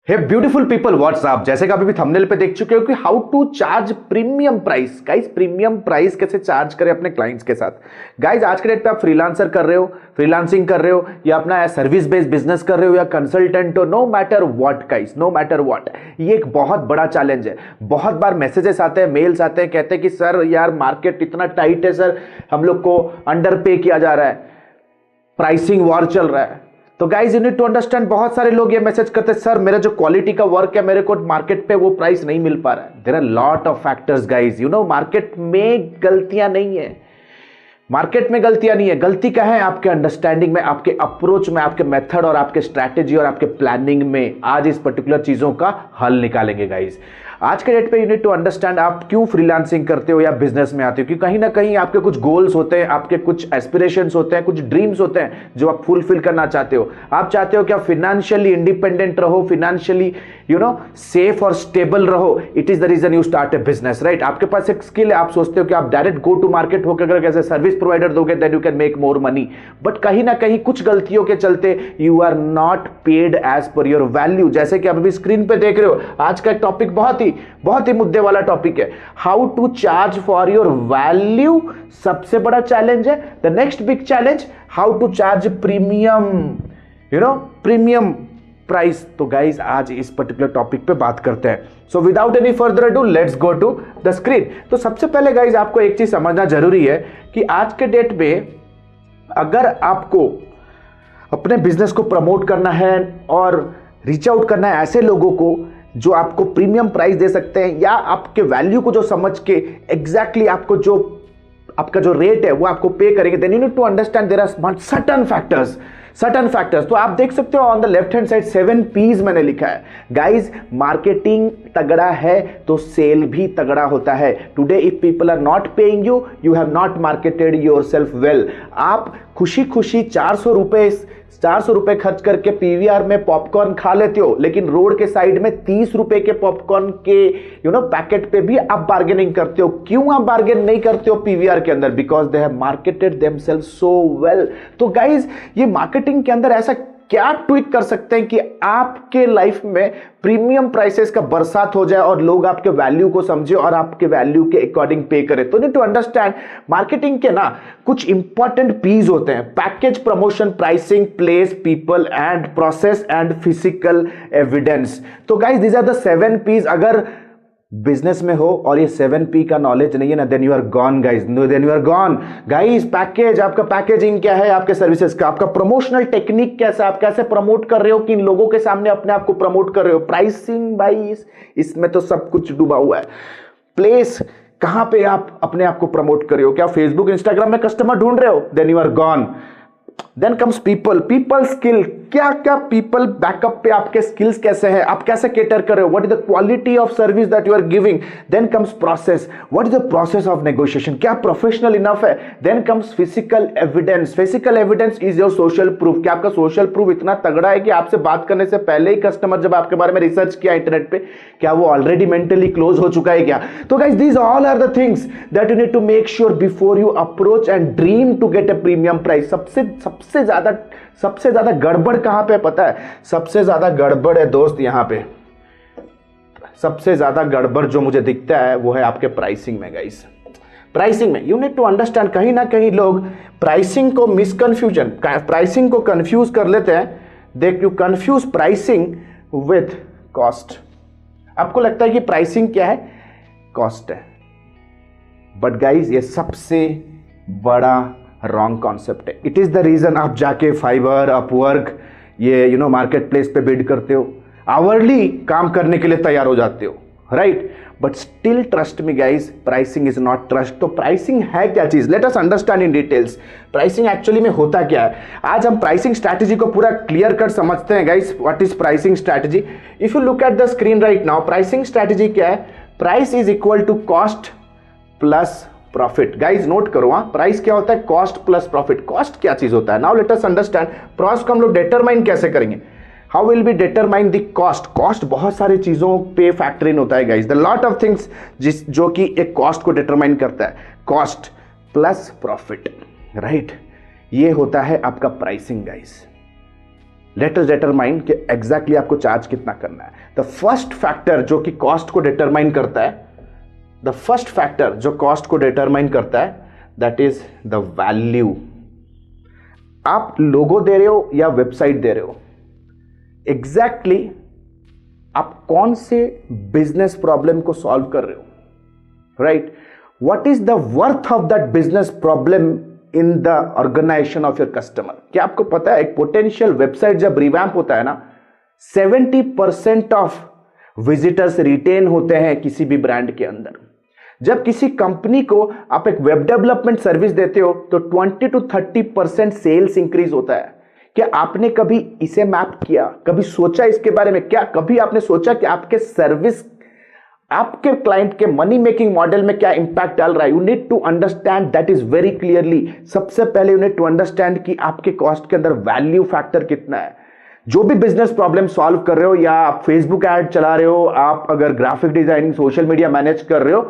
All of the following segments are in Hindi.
हे ब्यूटीफुल पीपल व्हाट्सअप, जैसे कि अभी भी थंबनेल पे देख चुके हो कि how to charge premium price. Guys premium price कैसे चार्ज करें अपने क्लाइंट्स के साथ। गाइस आज के डेट पे आप फ्रीलांसर कर रहे हो, फ्रीलांसिंग कर रहे हो, या अपना सर्विस बेस्ड बिजनेस कर रहे हो, या कंसल्टेंट हो, no matter what guys, no matter what, ये एक बहुत बड़ा चैलेंज है। बहुत बार मैसेजेस आते हैं, मेल्स आते हैं, कहते हैं कि सर यार मार्केट इतना टाइट है, सर हम लोग को अंडर पे किया जा रहा है, प्राइसिंग वॉर चल रहा है। तो guys you need to understand, बहुत सारे लोग ये मैसेज करते हैं सर मेरा जो क्वालिटी का वर्क है मेरे को मार्केट पे वो प्राइस नहीं मिल पा रहा है। There are lot of factors guys, you know market में गलतियां नहीं है, मार्केट में गलतियां नहीं है, गलती क्या है आपके अंडरस्टैंडिंग में, आपके अप्रोच में, आपके मेथड और आपके स्ट्रैटेजी और आपके प्लानिंग में। आज इस पर्टिकुलर चीजों का हल निकालेंगे गाइज। आज के डेट पे यू नीड टू अंडरस्टैंड आप क्यों फ्रीलांसिंग करते हो या बिजनेस में आते हो, क्योंकि कहीं ना कहीं आपके कुछ गोल्स होते हैं, आपके कुछ एस्पिरेशंस होते हैं, कुछ ड्रीम्स होते हैं जो आप फुलफिल करना चाहते हो। आप चाहते हो कि आप फाइनेंशियली इंडिपेंडेंट रहो, फाइनेंशियली यू नो सेफ और स्टेबल रहो। It is the reason you start a business, right. आपके पास एक स्किल है, आप सोचते हो कि आप डायरेक्ट गो टू मार्केट होकर अगर कैसे सर्विस प्रोवाइडर दोगे then you can make more money, but कहीं ना कहीं कुछ गलतियों के चलते you are not paid as per your value. जैसे कि आप अभी स्क्रीन पे देख रहे हो, आज का एक टॉपिक बहुत ही मुद्दे वाला टॉपिक है, how to charge for your value. सबसे बड़ा चैलेंज है। The next big challenge, how to charge premium, you know premium price. तो गाइज आज इस पर्टिकुलर टॉपिक पे बात करते हैं। So without any further ado let's go to the screen. तो सबसे पहले गाइज आपको एक चीज समझना जरूरी है कि आज के डेट में अगर आपको अपने बिजनेस को प्रमोट करना है और रीच आउट करना है ऐसे लोगों को जो आपको प्रीमियम प्राइस दे सकते हैं, या आपके वैल्यू को जो समझ के एग्जैक्टली आपको जो आपका जो रेट है वो आपको पे करेंगे, then you need to understand there are certain factors. तो आप देख सकते हो on the left hand side 7 P's मैंने लिखा है। गाइज मार्केटिंग तगड़ा है तो सेल भी तगड़ा होता है। Today if people are not paying you, you have not marketed yourself well. आप खुशी खुशी 400 रुपए खर्च करके पीवीआर में पॉपकॉर्न खा लेते हो, लेकिन रोड के साइड में 30 रुपए के पॉपकॉर्न के पैकेट पे भी आप बार्गेनिंग करते हो। क्यों आप बार्गेन नहीं करते हो पीवीआर के अंदर? Because they have marketed themselves so well. तो गाइज ये मार्केटिंग के अंदर ऐसा क्या ट्विक कर सकते हैं कि आपके लाइफ में प्रीमियम प्राइसेस का बरसात हो जाए और लोग आपके वैल्यू को समझे और आपके वैल्यू के अकॉर्डिंग पे करें। तो नीड टू अंडरस्टैंड मार्केटिंग के ना कुछ इंपॉर्टेंट पीज होते हैं: package, promotion, pricing, place, people and process and physical evidence. तो guys these are the 7 P's। अगर बिजनेस में हो और ये 7P का नॉलेज नहीं है ना, then you are gone guys, then you are gone guys. Package, आपका पैकेजिंग क्या है आपके सर्विसेज का, आपका प्रमोशनल टेक्निक कैसा, आप कैसे प्रमोट कर रहे हो, किन लोगों के सामने अपने आप को प्रमोट कर रहे हो। प्राइसिंग भाई इसमें तो सब कुछ डूबा हुआ है। प्लेस, कहां पे आप अपने आप को प्रमोट कर रहे हो, क्या फेसबुक इंस्टाग्राम में कस्टमर ढूंढ रहे हो, then you are gone. Then comes people skill, क्या क्या पीपल बैकअप पे आपके स्किल्स कैसे हैं, आप कैसे कैटर कर रहे हो, what is the quality of service that you are giving. Then comes process, what is the process of negotiation, क्या प्रोफेशनल इनफ है। देन कम्स physical evidence, physical evidence is your social proof, क्या आपका सोशल प्रूफ इतना तगड़ा है कि आपसे बात करने से पहले ही कस्टमर जब आपके बारे में रिसर्च किया इंटरनेट पे, क्या वो ऑलरेडी मेंटली क्लोज हो चुका है क्या। तो guys these all are the things that you need to make sure before you approach and dream to get a premium price. सबसे ज्यादा गड़बड़ कहां पे पता है? सबसे ज्यादा गड़बड़ है दोस्त यहां पे, सबसे ज्यादा गड़बड़ जो मुझे दिखता है वो है आपके प्राइसिंग में। गाइस प्राइसिंग में यू नीड टू अंडरस्टैंड, कहीं ना कहीं लोग प्राइसिंग को प्राइसिंग को कंफ्यूज कर लेते हैं। देख, you confuse pricing with cost. आपको लगता है कि प्राइसिंग क्या है? कॉस्ट है। बट गाइस ये सबसे बड़ा रॉन्ग कॉन्सेप्ट है। इट इज द रीजन आप जाके फाइवर, अपवर्क, ये मार्केट प्लेस पे बिड करते हो, आवरली काम करने के लिए तैयार हो जाते हो, right. But still trust me guys, pricing is not trust. तो प्राइसिंग है क्या चीज? Let us understand in details. Pricing actually में होता क्या है? आज हम प्राइसिंग स्ट्रैटेजी को पूरा क्लियर कर समझते हैं guys. What is pricing strategy? If you look at the screen right now, pricing strategy क्या है? Price is equal to cost plus profit. Guys note करो, प्राइस क्या होता है? Cost plus profit. कॉस्ट क्या चीज होता है? Now let us understand. Cost को हम लोग डिटरमाइन कैसे करेंगे? How will be determine the cost? Cost बहुत सारी चीजों पे फैक्टर इन होता है guys, the lot of things जो कि एक कॉस्ट को डिटरमाइन करता है। कॉस्ट प्लस प्रॉफिट, राइट, ये होता है आपका pricing guys. Let us determine कि एग्जैक्टली आपको चार्ज कितना करना है। द फर्स्ट फैक्टर जो कि कॉस्ट को डिटरमाइन करता है, द फर्स्ट फैक्टर जो कॉस्ट को डिटरमाइन करता है, दैट इज द वैल्यू। आप लोगो दे रहे हो या वेबसाइट दे रहे हो, एग्जैक्टली आप कौन से बिजनेस प्रॉब्लम को सॉल्व कर रहे हो, right? What is the worth of that business problem in the organization of your customer? क्या आपको पता है एक पोटेंशियल वेबसाइट जब रिवैम्प होता है ना, 70% ऑफ विजिटर्स रिटेन होते हैं किसी भी ब्रांड के अंदर। जब किसी कंपनी को आप एक वेब डेवलपमेंट सर्विस देते हो तो 20 to 30% सेल्स इंक्रीज होता है। क्या आपने कभी इसे मैप किया, कभी सोचा इसके बारे में? क्या कभी आपने सोचा कि आपके सर्विस आपके क्लाइंट के मनी मेकिंग मॉडल में क्या इंपैक्ट डाल रहा है? You need to understand that is very clearly. सबसे पहले यू नीड टू अंडरस्टैंड कि आपके कॉस्ट के अंदर वैल्यू फैक्टर कितना है। जो भी बिजनेस प्रॉब्लम सॉल्व कर रहे हो, या आप फेसबुक ऐड चला रहे हो, आप अगर graphic designing social media manage कर रहे हो,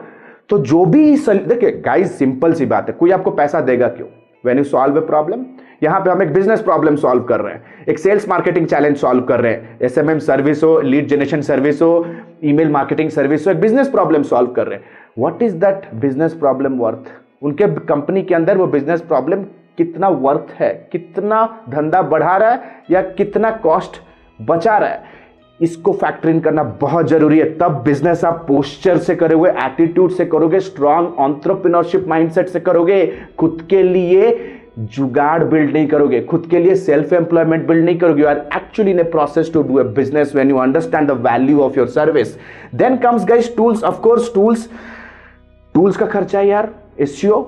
तो जो भी देखिए गाइस, सिंपल सी बात है, कोई आपको पैसा देगा क्यों? When you solve a problem. यहां पे हम एक बिजनेस प्रॉब्लम सॉल्व कर रहे हैं, एक सेल्स मार्केटिंग चैलेंज सॉल्व कर रहे हैं, एसएमएम सर्विस हो, लीड जनरेशन सर्विस हो, ईमेल मार्केटिंग सर्विस हो, एक बिजनेस प्रॉब्लम सॉल्व कर रहे हैं। What is that business problem worth? उनके कंपनी के अंदर वो बिजनेस प्रॉब्लम कितना वर्थ है, कितना धंधा बढ़ा रहा है या कितना कॉस्ट बचा रहा है, इसको फैक्टर इन करना बहुत जरूरी है। तब बिजनेस आप पोस्चर से करोगे, एटीट्यूड से करोगे, स्ट्रॉन्ग एंटरप्रेन्योरशिप माइंडसेट से करोगे। खुद के लिए जुगाड़ बिल्ड नहीं करोगे, खुद के लिए सेल्फ एम्प्लॉयमेंट बिल्ड नहीं करोगे। You are actually in a process to do a business when you understand the value of your service. Then comes guys tools. Of course tools का खर्चा है यार। एसईओ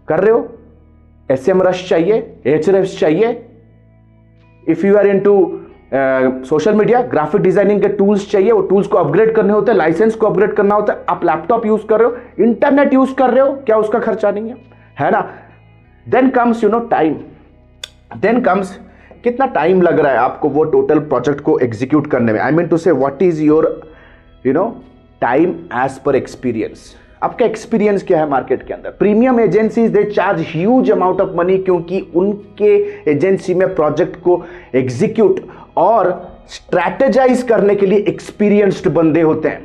कर रहे हो, एसएम रश चाहिए, एचआरएफ चाहिए। If you are into social media, graphic designing के टूल्स चाहिए, वो टूल्स को अपग्रेड करने होते हैं, लाइसेंस को अपग्रेड करना होता है। आप लैपटॉप यूज कर रहे हो, इंटरनेट यूज कर रहे हो, क्या उसका खर्चा नहीं है ना? Then comes time. Then comes कितना टाइम लग रहा है आपको वो टोटल प्रोजेक्ट को एग्जीक्यूट करने में। I mean to say what is your time as per experience. आपका एक्सपीरियंस क्या है मार्केट के अंदर? Premium agencies they charge huge amount of money, क्योंकि उनके एजेंसी में प्रोजेक्ट को एग्जीक्यूट और स्ट्रैटेजाइज करने के लिए एक्सपीरियंस्ड बंदे होते हैं।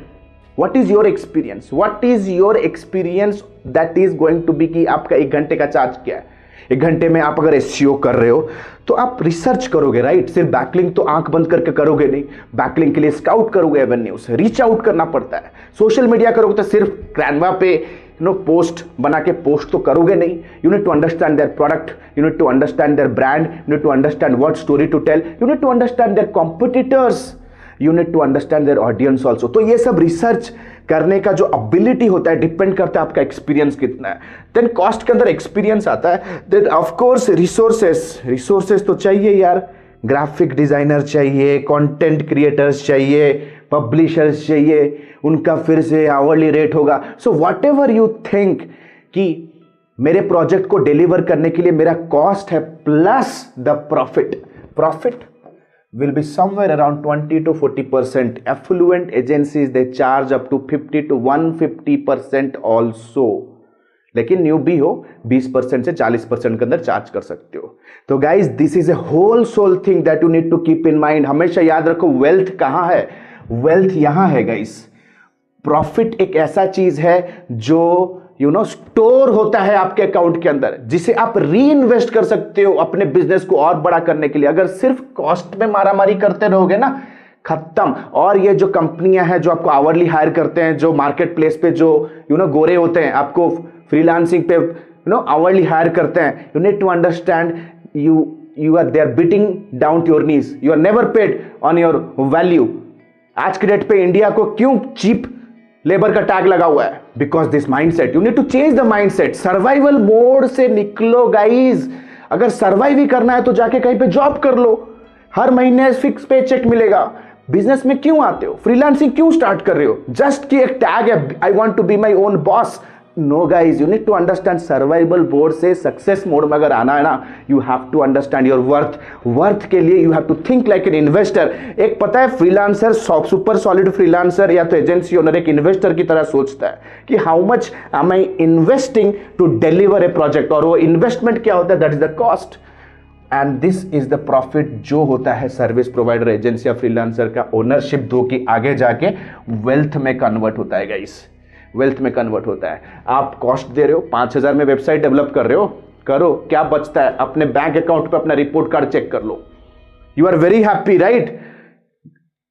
What is your experience? What is your experience that is going to be कि आपका 1 घंटे का चार्ज क्या है? 1 घंटे में आप अगर एसईओ कर रहे हो तो आप रिसर्च करोगे, राइट? सिर्फ बैकलिंक तो आंख बंद करके करोगे नहीं। बैकलिंक के लिए स्काउट करोगे एवेन्यूज, रीच आउट करना पड़ता है। सोशल मीडिया करोगे तो सिर्फ कैनवा पे पोस्ट बना के पोस्ट तो करोगे नहीं। You need to understand their product, you need to understand their brand, you need to understand what story to tell, you need to understand their competitors, you need to understand their audience also. तो ये सब रिसर्च करने का जो एबिलिटी होता है डिपेंड करता है आपका एक्सपीरियंस कितना है। देन कॉस्ट के अंदर एक्सपीरियंस आता है। देन ऑफ कोर्स रिसोर्सेस तो चाहिए यार। ग्राफिक डिजाइनर चाहिए, कंटेंट क्रिएटर्स चाहिए, पब्लिशर्स चाहिए, उनका फिर से आवरली रेट होगा। So what ever you think कि मेरे प्रोजेक्ट को डिलीवर करने के लिए मेरा कॉस्ट है plus the profit will be somewhere around 20 to 40%. Affluent agencies they charge up to 50 to 150% also. लेकिन न्यूबी हो 20% से 40% के अंदर चार्ज कर सकते हो। तो guys this is a whole sole thing that you need to keep in mind. हमेशा याद रखो वेल्थ कहां है? वेल्थ यहां है गाइज। प्रॉफिट एक ऐसा चीज है जो स्टोर होता है आपके अकाउंट के अंदर, जिसे आप री इन्वेस्ट कर सकते हो अपने बिजनेस को और बड़ा करने के लिए। अगर सिर्फ कॉस्ट में मारामारी करते रहोगे ना, खत्म। और ये जो कंपनियां हैं जो आपको आवरली हायर करते हैं, जो मार्केट प्लेस पे जो गोरे होते हैं, आपको फ्रीलांसिंग पे आवरली हायर करते हैं, you need to understand you are they are beating down to your knees. You are never paid on your value. आज के डेट पे इंडिया को क्यों चीप लेबर का टैग लगा हुआ है? Because this mindset, you need to change the mindset. Survival mode से निकलो गाइज। अगर सर्वाइव ही करना है तो जाके कहीं पे जॉब कर लो, हर महीने फिक्स पे चेक मिलेगा। बिजनेस में क्यों आते हो? फ्रीलांसिंग क्यों स्टार्ट कर रहे हो? जस्ट कि एक टैग है, I want to be my own boss. No guys, you need to understand survival board से सक्सेस मोड में अगर आना है ना, you have to understand your worth के लिए you have to think like an investor. एक पता है फ्रीलांसर, सुपर सॉलिड फ्रीलांसर या तो एजेंसी ओनर एक इन्वेस्टर की तरह सोचता है कि how much am I investing to deliver a project, और वो इन्वेस्टमेंट क्या होता है? That is the cost. And this is the profit जो होता है सर्विस प्रोवाइडर, एजेंसी या फ्रीलांसर का ओनरशिप दो कि आगे जाके वेल्थ में कन्वर्ट होता है गाइस, वेल्थ में कन्वर्ट होता है। आप कॉस्ट दे रहे हो 5,000 में वेबसाइट डेवलप कर रहे हो, करो, क्या बचता है? अपने बैंक अकाउंट पे अपना रिपोर्ट कार्ड चेक कर लो, you are very happy right.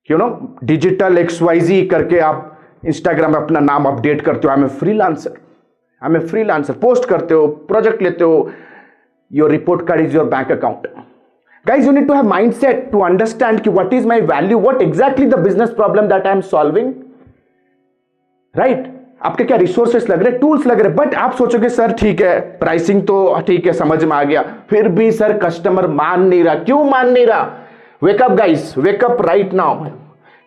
You know digital XYZ करके आप इंस्टाग्राम में अपना नाम अपडेट करते हो, I am a freelancer, post करते हो, प्रोजेक्ट लेते हो, your report card is your bank account. Guys you need to have mindset to understand कि what is my value, what exactly the business problem that I am solving, right. आपके क्या रिसोर्सेस लग रहे, टूल्स लग रहे, बट आप सोचोगे सर ठीक है प्राइसिंग तो ठीक है समझ में आ गया, फिर भी सर कस्टमर मान नहीं रहा। क्यों मान नहीं रहा? Wake up guys, wake up right now.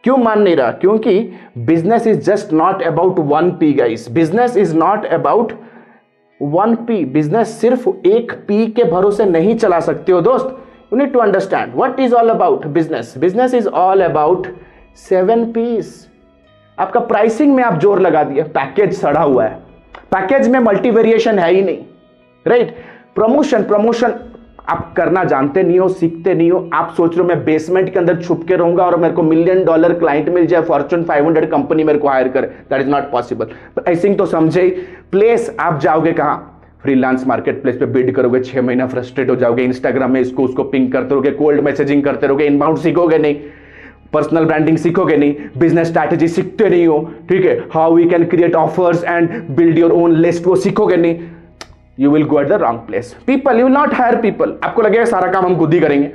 क्यों मान नहीं रहा? क्योंकि business is just not about 1P guys, business is not about 1P। Business सिर्फ 1P के भरोसे नहीं चला सकते हो दोस्त। You need to understand what is all about business. Business is all about 7Ps। आपका प्राइसिंग में आप जोर लगा दिया, पैकेज सड़ा हुआ है, पैकेज में मल्टी वेरिएशन है ही नहीं, राइट। प्रमोशन आप करना जानते नहीं हो, सीखते नहीं हो। आप सोच रहे हो मैं बेसमेंट के अंदर छुप के रहूंगा और मेरे को $1 मिलियन क्लाइंट मिल जाए, फॉर्च्यून 500 कंपनी मेरे को हायर करे, that is not possible. Pricing तो समझे ही। प्लेस आप जाओगे कहां? फ्रीलांस मार्केट प्लेस पे बिड करोगे, 6 महीना फ्रस्ट्रेट हो जाओगे, इंस्टाग्राम में इसको उसको पिंग करते रहोगे, कोल्ड मैसेजिंग करते रहोगे, इनबाउंड सीखोगे नहीं, पर्सनल ब्रांडिंग सीखोगे नहीं, बिजनेस स्ट्रैटेजी सीखते नहीं हो, ठीक है, how we can create offers and build your own list, वो सीखोगे नहीं, you will go at the wrong place. People, you will not hire people. आपको लगेगा सारा काम हम खुद ही करेंगे।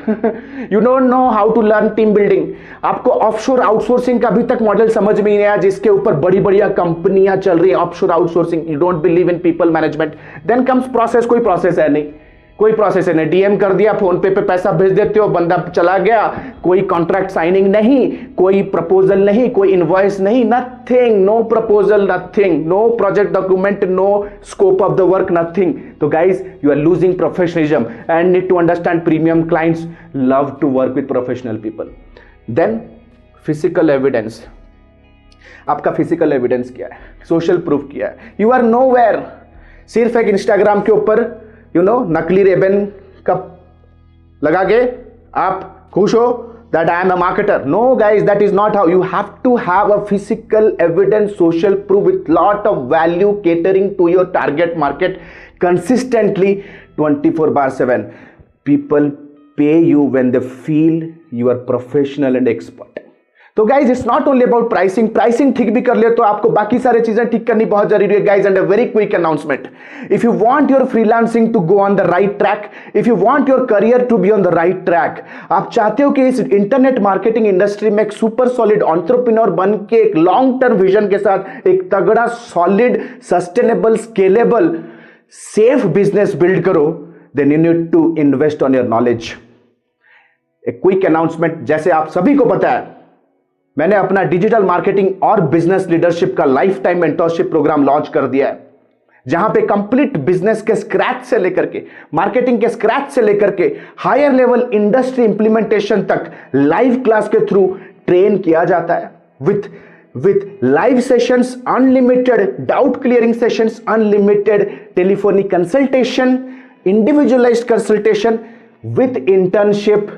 You don't know how to learn team building. आपको ऑफशोर आउटसोर्सिंग का अभी तक मॉडल समझ में नहीं आया जिसके ऊपर बड़ी बड़ी कंपनियां चल रही है, offshore outsourcing. You don't believe in people management. Then comes process, कोई प्रोसेस है नहीं, कोई प्रोसेस है नहीं। डीएम कर दिया, फोन पे पैसा भेज देते हो, बंदा चला गया, कोई कॉन्ट्रैक्ट साइनिंग नहीं, कोई प्रपोजल नहीं, कोई इनवॉइस नहीं, nothing, no proposal, nothing, no project document, no scope of the work, nothing. तो guys you are losing professionalism and need to understand premium clients love to work with professional people. Then physical evidence. आपका फिजिकल एविडेंस क्या है? सोशल प्रूफ क्या है? You are nowhere. सिर्फ एक इंस्टाग्राम के ऊपर नकली रेबन कप लगा के आप खुश हो that I am a marketer. No guys, that is not how. You have to have a physical evidence, social proof with lot of value catering to your target market consistently 24/7. People pay you when they feel you are professional and expert. तो guys it's not only about pricing ठीक भी कर ले तो आपको बाकी सारी चीजें ठीक करनी बहुत जरूरी है guys. And a very quick announcement, if you want your freelancing to go on the right track, if you want your career to be on the right track, आप चाहते हो कि इस इंटरनेट मार्केटिंग इंडस्ट्री में एक सुपर सॉलिड एंटरप्रेन्योर बन के एक लॉन्ग टर्म विजन के साथ एक तगड़ा solid sustainable scalable safe business build करो, then you need to invest on your knowledge. एक क्विक अनाउंसमेंट, जैसे आप सभी को पता है मैंने अपना डिजिटल मार्केटिंग और बिजनेस लीडरशिप का life time mentorship program launch कर दिया है, जहां पे कंप्लीट बिजनेस के स्क्रैच से लेकर के मार्केटिंग के स्क्रैच से लेकर के हायर लेवल इंडस्ट्री इंप्लीमेंटेशन तक लाइव क्लास के थ्रू ट्रेन किया जाता है with live sessions, unlimited doubt clearing sessions, unlimited telephonic consultation, individualized consultation with internship,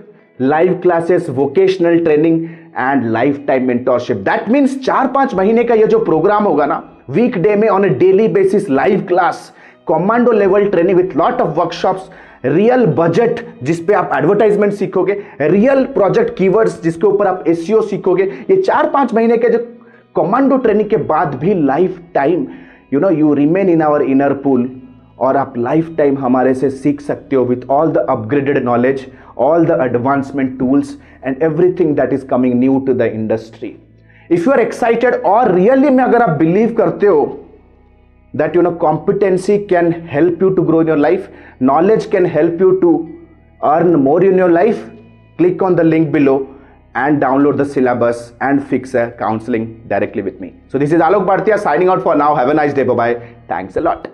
live classes, vocational training and life time mentorship. That means 4-5 महीने का ये जो प्रोग्राम होगा ना, वीक डे में on A daily basis live class, commando level training with lot of workshops, real budget जिसपे आप एडवर्टाइजमेंट सीखोगे, रियल प्रोजेक्ट कीवर्ड्स जिसके ऊपर आप एसईओ सीखोगे। ये 4-5 महीने के जो कमांडो ट्रेनिंग के बाद भी lifetime you remain in our inner pool, और आप लाइफ टाइम हमारे से सीख सकते हो with all the upgraded knowledge, all the advancement tools and everything that is coming new to the industry. If you are excited और really में अगर आप believe करते हो that competency can help you to grow in your life, knowledge can help you to earn more in your life, click on the link below and download the syllabus and fix a counseling directly with me. So this is Alok Bhartia signing out for now. Have a nice day. Bye bye. Thanks a lot.